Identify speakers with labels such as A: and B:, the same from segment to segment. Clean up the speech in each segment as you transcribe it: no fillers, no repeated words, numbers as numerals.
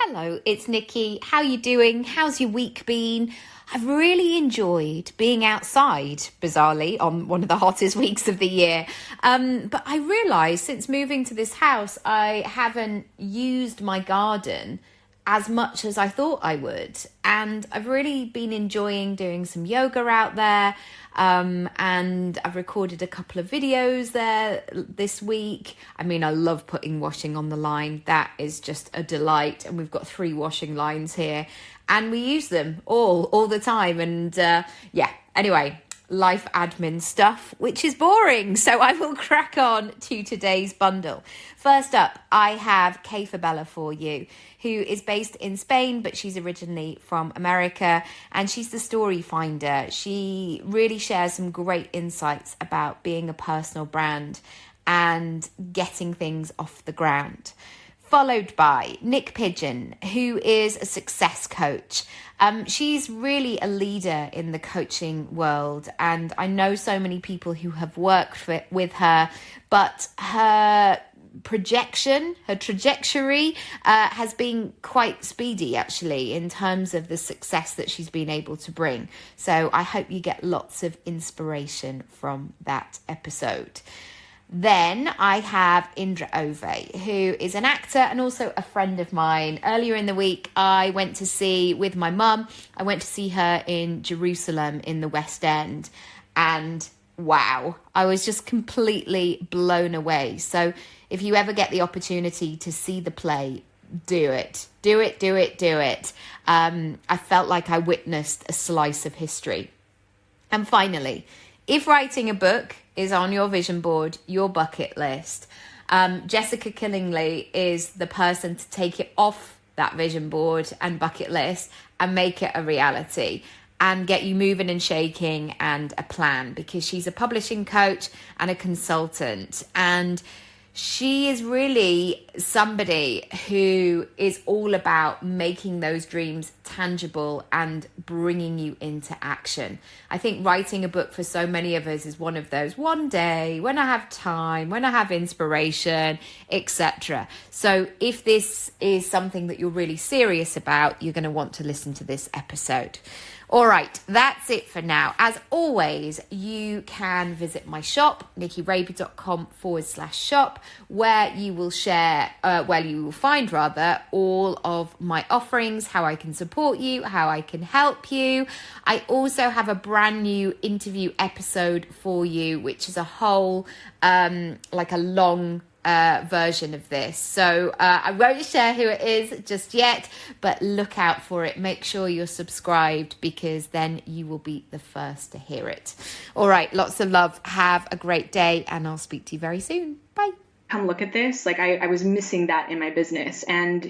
A: Hello, it's Nikki. How you doing? How's your week been? I've really enjoyed being outside, bizarrely, on one of the hottest weeks of the year. But I realised since moving to this house, I haven't used my garden as much as I thought I would. And I've really been enjoying doing some yoga out there. And I've recorded a couple of videos there this week. I mean, I love putting washing on the line. That is just a delight. And we've got 3 washing lines here and we use them all the time. And anyway, life admin stuff, which is boring. So I will crack on to today's bundle. First up, I have Fabella for you, who is based in Spain, but she's originally from America, and she's the story finder. She really shares some great insights about being a personal brand and getting things off the ground. Followed by Pidgeon, who is a success coach. She's really a leader in the coaching world, and I know so many people who have worked with her, but her trajectory has been quite speedy, actually, in terms of the success that she's been able to bring. So I hope you get lots of inspiration from that episode. Then I have Indra Ovae, who is an actor and also a friend of mine. Earlier in the week, I went to see, with my mum, I went to see her in Jerusalem in the West End. And wow, I was just completely blown away. So if you ever get the opportunity to see the play, do it. Do it. I felt like I witnessed a slice of history. And finally, if writing a book is on your vision board, your bucket list, Jessica Killingley is the person to take it off that vision board and bucket list and make it a reality and get you moving and shaking and a plan, because she's a publishing coach and a consultant. And she is really somebody who is all about making those dreams tangible and bringing you into action. I think writing a book for so many of us is one of those, one day, when I have time, when I have inspiration, etc. So if this is something that you're really serious about, you're going to want to listen to this episode. All right, that's it for now. As always, you can visit my shop, nickyraby.com/shop, where you will find all of my offerings, how I can support you, how I can help you. I also have a brand new interview episode for you, which is a whole, like a long version of this. So I won't share who it is just yet, but look out for it. Make sure you're subscribed, because then you will be the first to hear it. All right, lots of love. Have a great day, and I'll speak to you very soon. Bye.
B: Come look at this. Like I was missing that in my business, and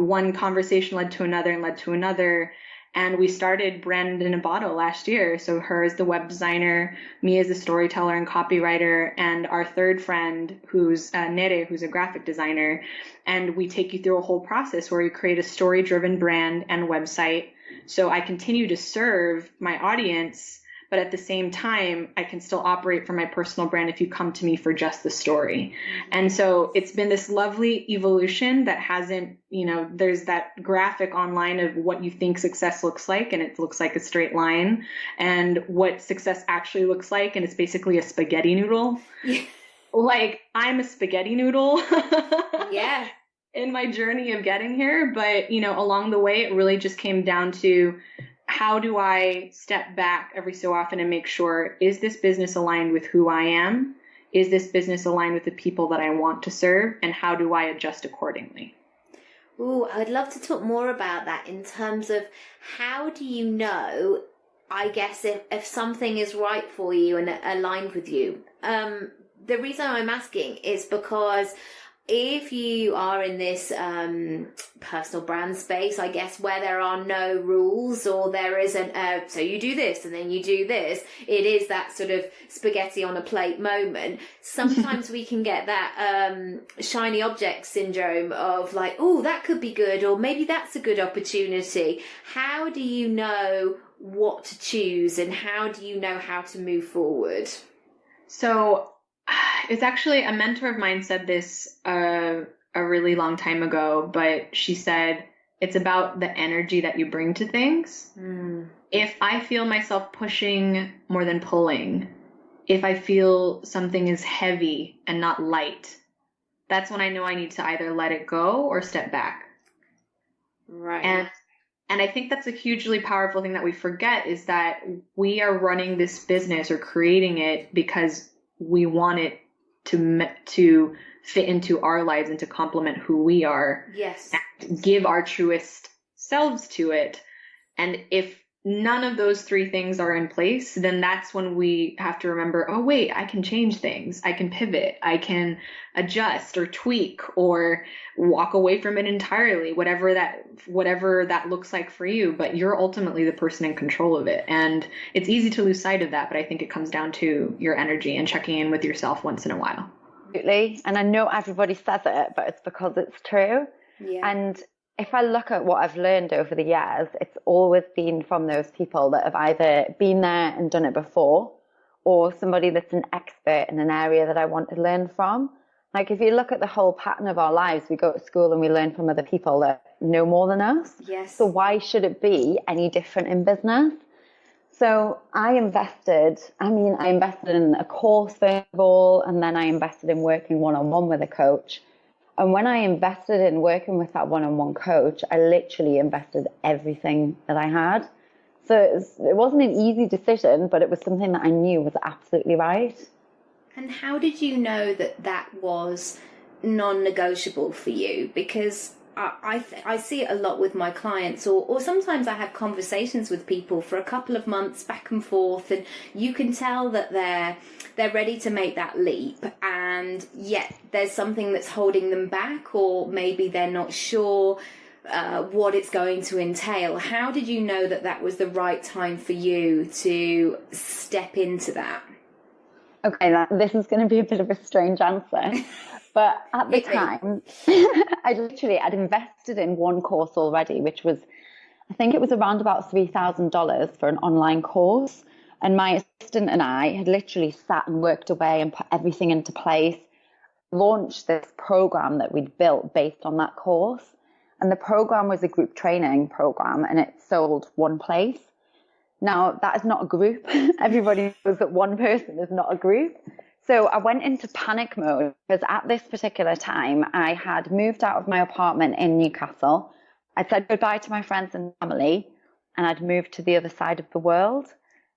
B: one conversation led to another and led to another. And we started Brand in a Bottle last year. So her as the web designer, me as the storyteller and copywriter, and our third friend, who's Niyc, who's a graphic designer. And we take you through a whole process where we create a story-driven brand and website. So I continue to serve my audience, but at the same time, I can still operate for my personal brand if you come to me for just the story. And so it's been this lovely evolution that hasn't, there's that graphic online of what you think success looks like, and it looks like a straight line, and what success actually looks like, and it's basically a spaghetti noodle. Like, I'm a spaghetti noodle.
A: Yeah.
B: In my journey of getting here. But, along the way, it really just came down to, how do I step back every so often and make sure, is this business aligned with who I am? Is this business aligned with the people that I want to serve? And how do I adjust accordingly?
A: Ooh, I would love to talk more about that in terms of how do you know, I guess, if something is right for you and aligned with you. The reason I'm asking is because if you are in this personal brand space, I guess, where there are no rules, or there isn't so you do this and then you do this, it is that sort of spaghetti on a plate moment. Sometimes we can get that shiny object syndrome of like, oh, that could be good, or maybe that's a good opportunity. How do you know what to choose, and how do you know how to move forward?
B: So it's actually, a mentor of mine said this a really long time ago, but she said, It's about the energy that you bring to things. If I feel myself pushing more than pulling, if I feel something is heavy and not light, that's when I know I need to either let it go or step back.
A: Right.
B: And I think that's a hugely powerful thing that we forget, is that we are running this business or creating it because we want it to fit into our lives and to complement who we are.
A: Yes.
B: And give our truest selves to it. And if none of those three things are in place, then that's when we have to remember, oh, wait, I can change things. I can pivot. I can adjust or tweak or walk away from it entirely, whatever that looks like for you. But you're ultimately the person in control of it. And it's easy to lose sight of that. But I think it comes down to your energy and checking in with yourself once in a while.
C: Absolutely. And I know everybody says it, but it's because it's true.
A: Yeah.
C: And if I look at what I've learned over the years, it's always been from those people that have either been there and done it before, or somebody that's an expert in an area that I want to learn from. Like if you look at the whole pattern of our lives, we go to school and we learn from other people that know more than us.
A: Yes.
C: So why should it be any different in business? So I invested in a course first of all, and then I invested in working one-on-one with a coach. And when I invested in working with that one-on-one coach, I literally invested everything that I had. So it wasn't an easy decision, but it was something that I knew was absolutely right.
A: And how did you know that that was non-negotiable for you? Because I see it a lot with my clients, or sometimes I have conversations with people for a couple of months back and forth, and you can tell that they're ready to make that leap, and yet there's something that's holding them back, or maybe they're not sure what it's going to entail. How did you know that that was the right time for you to step into that?
C: Okay, this is going to be a bit of a strange answer. But at the time, I'd invested in one course already, which was, I think it was around about $3,000 for an online course. And my assistant and I had literally sat and worked away and put everything into place, launched this program that we'd built based on that course. And the program was a group training program, and it sold one place. Now, that is not a group. Everybody knows that one person is not a group. So I went into panic mode because at this particular time, I had moved out of my apartment in Newcastle. I'd said goodbye to my friends and family, and I'd moved to the other side of the world.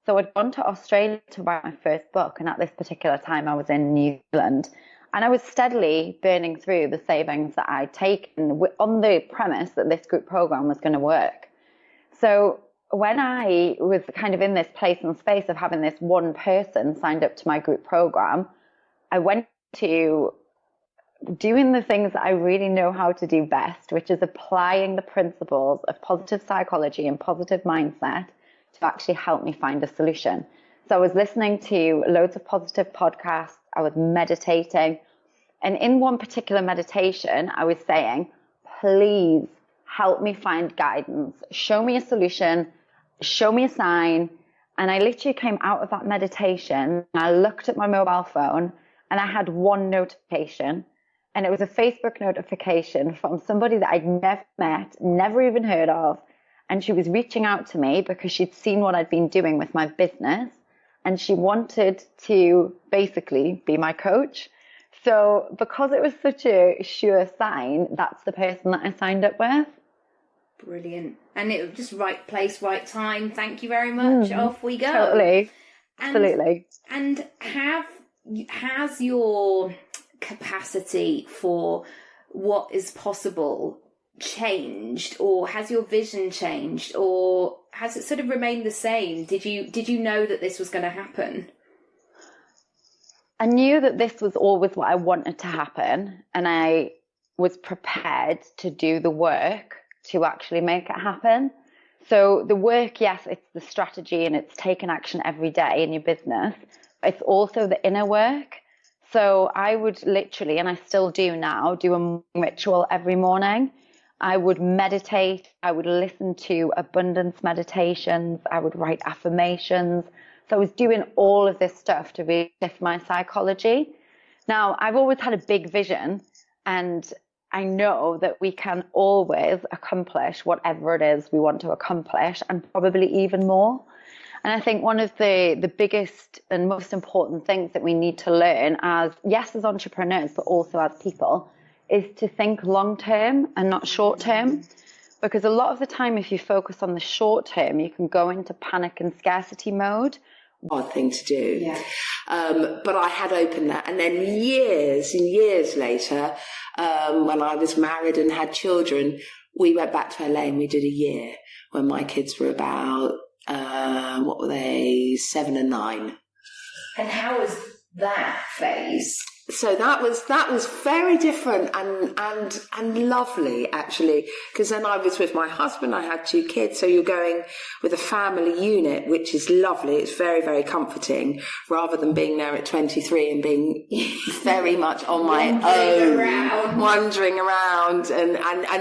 C: So I'd gone to Australia to write my first book, and at this particular time, I was in New Zealand. And I was steadily burning through the savings that I'd taken on the premise that this group program was going to work. So when I was kind of in this place and space of having this one person signed up to my group program, I went to doing the things that I really know how to do best, which is applying the principles of positive psychology and positive mindset to actually help me find a solution. So I was listening to loads of positive podcasts. I was meditating. And in one particular meditation, I was saying, please help me find guidance. Show me a solution. Show me a sign. And I literally came out of that meditation and I looked at my mobile phone and I had one notification, and it was a Facebook notification from somebody that I'd never met, never even heard of. And she was reaching out to me because she'd seen what I'd been doing with my business, and she wanted to basically be my coach. So because it was such a sure sign, that's the person that I signed up with.
A: Brilliant. And it was just right place, right time. Thank you very much. Off we go.
C: Totally. Absolutely.
A: And has your capacity for what is possible changed, or has your vision changed, or has it sort of remained the same? Did you know that this was going to happen?
C: I knew that this was always what I wanted to happen, and I was prepared to do the work to actually make it happen. So the work, yes, it's the strategy and it's taking action every day in your business. It's also the inner work. So I would literally, and I still do now, do a ritual every morning. I would meditate. I would listen to abundance meditations. I would write affirmations. So I was doing all of this stuff to really shift my psychology. Now, I've always had a big vision, and I know that we can always accomplish whatever it is we want to accomplish, and probably even more. And I think one of the biggest and most important things that we need to learn as entrepreneurs, but also as people, is to think long term and not short term. Because a lot of the time, if you focus on the short term, you can go into panic and scarcity mode.
D: Hard thing to do. Yeah. But I had opened that. And then years and years later, when I was married and had children, we went back to LA and we did a year when my kids were about, 7 and 9.
A: And how was that phase?
D: So that was very different and lovely, actually, because then I was with my husband. I had 2 kids, so you're going with a family unit, which is lovely. It's very, very comforting, rather than being there at 23 and being very much on my own, wandering around and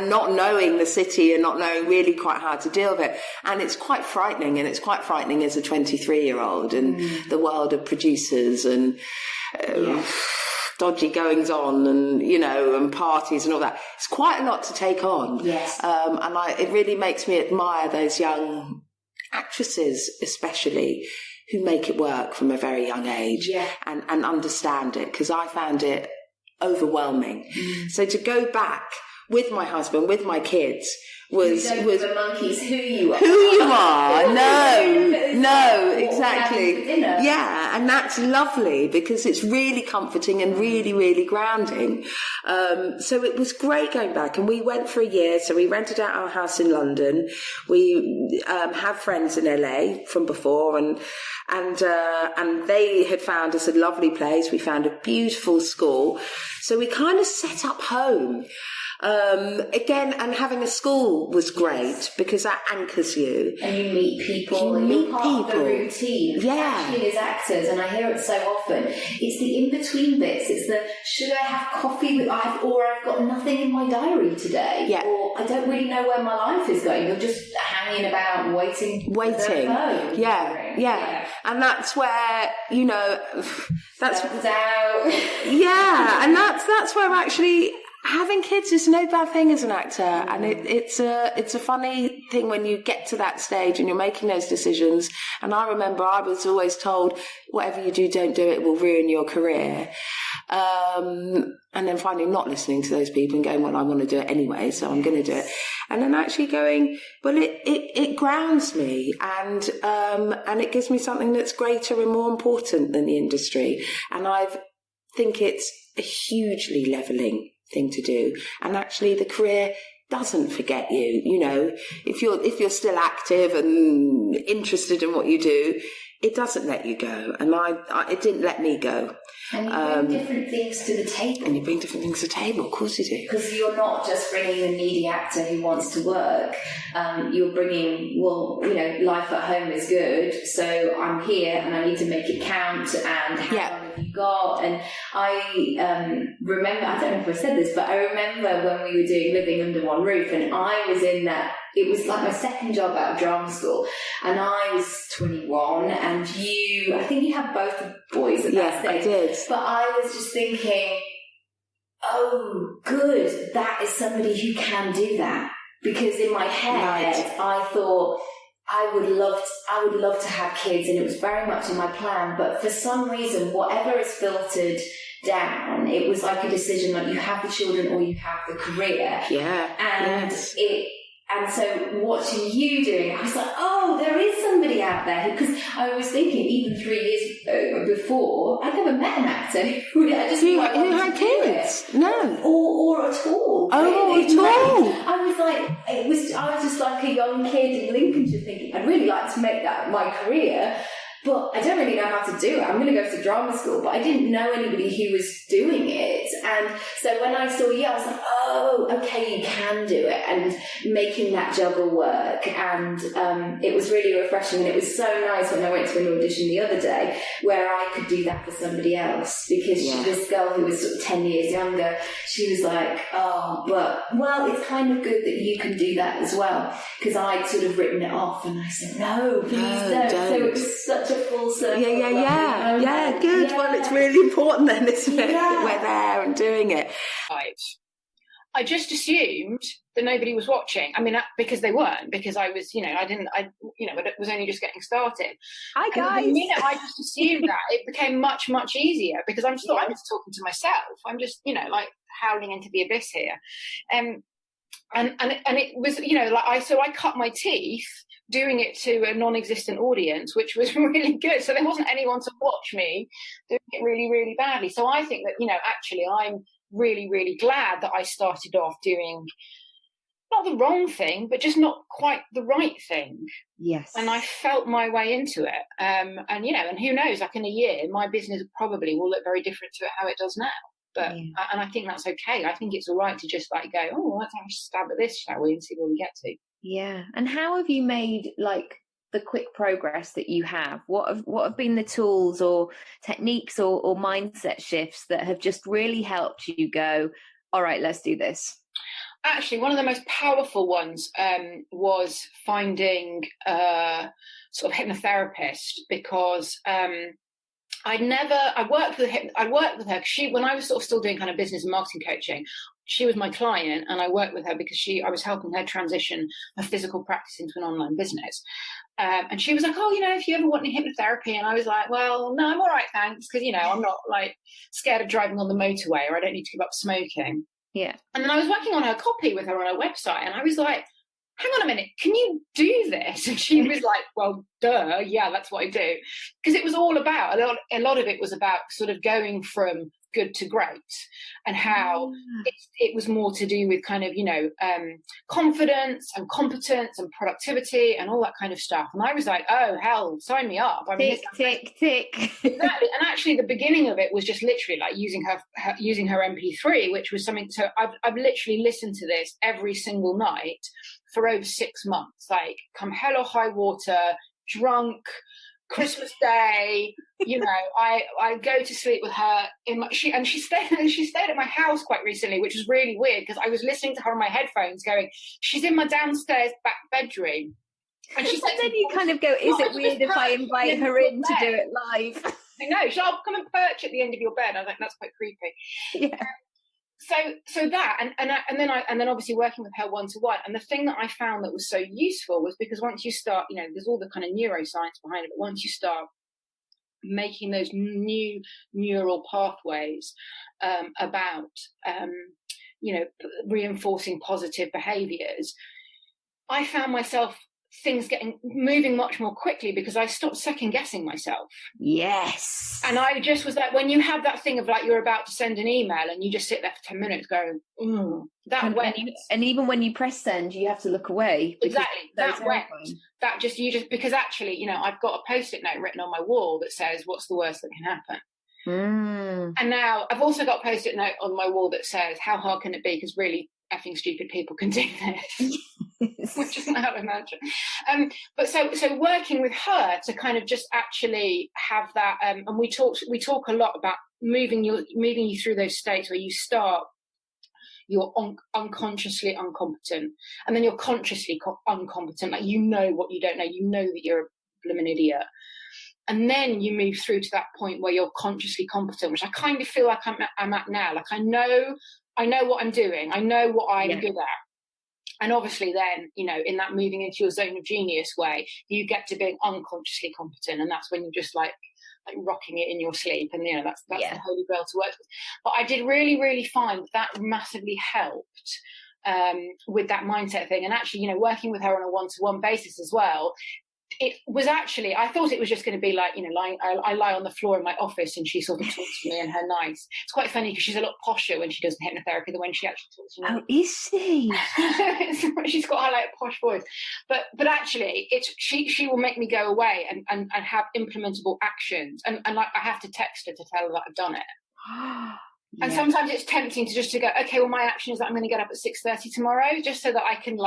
D: not knowing the city and not knowing really quite how to deal with it. And it's quite frightening, as a 23-year-old, and the world of producers and dodgy goings on and, and parties and all that. It's quite a lot to take on.
A: Yes.
D: And it really makes me admire those young actresses, especially, who make it work from a very young age and understand it, because I found it overwhelming. So to go back with my husband, with my kids, was
A: the monkeys who you are.
D: No, exactly. Yeah, and that's lovely, because it's really comforting and really, really grounding. So it was great going back, and we went for a year. So we rented out our house in London. We have friends in LA from before, and they had found us a lovely place. We found a beautiful school, so we kind of set up home. Again, and having a school was great, because that anchors you.
A: And you meet people, you're part of the routine. Especially as actors, and I hear it so often, it's the in-between bits. It's the, should I have coffee or I've got nothing in my diary today, or I don't really know where my life is going. You're just hanging about, waiting.
D: Yeah. And that's where, that's
A: out.
D: And that's where actually having kids is no bad thing as an actor, and it's a funny thing when you get to that stage and you're making those decisions. And I remember I was always told, whatever you do, don't do it, will ruin your career. And then finally not listening to those people and going, well, I want to do it anyway, so I'm going to do it. And then actually going, well, it grounds me, and it gives me something that's greater and more important than the industry. And I think it's a hugely leveling thing to do, and actually the career doesn't forget you. If you're still active and interested in what you do, it doesn't let you go, and it didn't let me go.
A: And you bring different things to the table.
D: Of course you do.
A: Because you're not just bringing a needy actor who wants to work. You're bringing, life at home is good, so I'm here and I need to make it count, and how long have you got? And I remember, I don't know if I said this, but I remember when we were doing Living Under One Roof, and I was in that, it was like my second job out of drama school, and I was 21, and I think you had both boys at that stage.
D: I did.
A: But I was just thinking, oh, good, that is somebody who can do that. Because in my head, I thought, I would love to have kids, and it was very much in my plan. But for some reason, whatever is filtered down, it was like a decision, like you have the children or you have the career. And so watching you doing it, I was like, oh, there is somebody out there. Because I was thinking, even 3 years before, I'd never met an actor who had kids.
D: No.
A: Or at all.
D: Oh,
A: really.
D: at all.
A: I was just like a young kid in Lincolnshire thinking, I'd really like to make that my career, but I don't really know how to do it. I'm going to go to drama school, but I didn't know anybody who was doing it. And so when I saw you, I was like, oh, okay, you can do it, and making that juggle work. And it was really refreshing. And it was so nice when I went to an audition the other day where I could do that for somebody else, because this girl who was sort of 10 years younger, she was like, oh, but, well, it's kind of good that you can do that as well. Because I'd sort of written it off, and I said, no, please don't. So it was such a full circle.
D: Yeah, good. Well, it's really important then, isn't it? That we're there and doing it.
E: Right. I just assumed that nobody was watching. I mean, because they weren't, because I was, it was only just getting started.
C: Hi, guys.
E: And the minute I just assumed that, it became much, much easier, because I'm just talking to myself. I'm just, like howling into the abyss here. And it was, so I cut my teeth doing it to a non-existent audience, which was really good. So there wasn't anyone to watch me doing it really, really badly. So I think that, actually I'm really, really glad that I started off doing not the wrong thing, but just not quite the right thing.
A: Yes.
E: And I felt my way into it. And who knows, like in a year, my business probably will look very different to how it does now. But, and I think that's okay. I think it's all right to just like go, oh, let's have a stab at this, shall we, and see where we get to.
A: Yeah. And how have you made like the quick progress that you have? What have been the tools or techniques or mindset shifts that have just really helped you go, all right, let's do this?
E: Actually, one of the most powerful ones was finding sort of hypnotherapist, because I worked with her. She, when I was sort of still doing kind of business and marketing coaching, she was my client, and I worked with her because I was helping her transition her physical practice into an online business. And she was like, oh, if you ever want any hypnotherapy. And I was like, well, no, I'm all right, thanks. Because, I'm not like scared of driving on the motorway, or I don't need to give up smoking.
A: Yeah.
E: And then I was working on her copy with her on her website, and I was like, hang on a minute, can you do this? And she was like, well, duh, yeah, that's what I do. Because it was all about, a lot of it was about sort of going from good to great, and how it was more to do with kind of, confidence and competence and productivity and all that kind of stuff. And I was like, oh, hell, sign me up. I mean,
A: tick.
E: Exactly. And actually the beginning of it was just literally like using her MP3, which was something. So I've literally listened to this every single night for over 6 months, like come hell or high water, drunk, Christmas Day, I go to sleep with her she stayed at my house quite recently, which was really weird, because I was listening to her on my headphones going, she's in my downstairs back bedroom. And she said,
A: and then you kind of go, is it weird if I invite her in to do it live?
E: I know, she'll come and perch at the end of your bed. I was like, that's quite creepy.
A: Yeah.
E: So that, and then obviously working with her one-to-one. And the thing that I found that was so useful was because once you start, there's all the kind of neuroscience behind it, but once you start making those new neural pathways about, reinforcing positive behaviors, I found myself things moving much more quickly, because I stopped second guessing myself.
A: Yes.
E: And I just was like, when you have that thing of like, you're about to send an email and you just sit there for 10 minutes going,
A: and even when you press send, you have to look away.
E: Exactly. Because actually, I've got a Post-it note written on my wall that says, what's the worst that can happen? And now I've also got a Post-it note on my wall that says, how hard can it be? Because really effing stupid people can do this. Which is not how I imagine. But so working with her to kind of just actually have that, and we talk a lot about moving you through those states where you start, you're unconsciously incompetent, and then you're consciously uncompetent, like what you don't know, that you're a blooming idiot. And then you move through to that point where you're consciously competent, which I kind of feel like I'm at now. Like I know what I'm doing. I know what I'm good at. And obviously then, in that moving into your zone of genius way, you get to being unconsciously competent. And that's when you're just like rocking it in your sleep. And, that's the holy grail to work with. But I did really, really find that massively helped with that mindset thing. And actually, working with her on a one-to-one basis as well, it was actually, I thought it was just going to be like, I lie on the floor in my office and she sort of talks to me and her nice. It's quite funny because she's a lot posher when she does the hypnotherapy than when she actually talks to me.
A: Oh, is she?
E: She's got a posh voice. But actually, she will make me go away and have implementable actions. And like I have to text her to tell her that I've done it. And sometimes it's tempting to go, okay, well, my action is that I'm going to get up at 6:30 tomorrow, just so that I can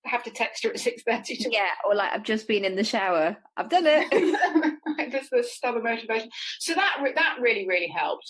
E: have to text her at 6:30.
A: Yeah, or like I've just been in the shower. I've done it.
E: There's the stubborn motivation. So that really, really helped.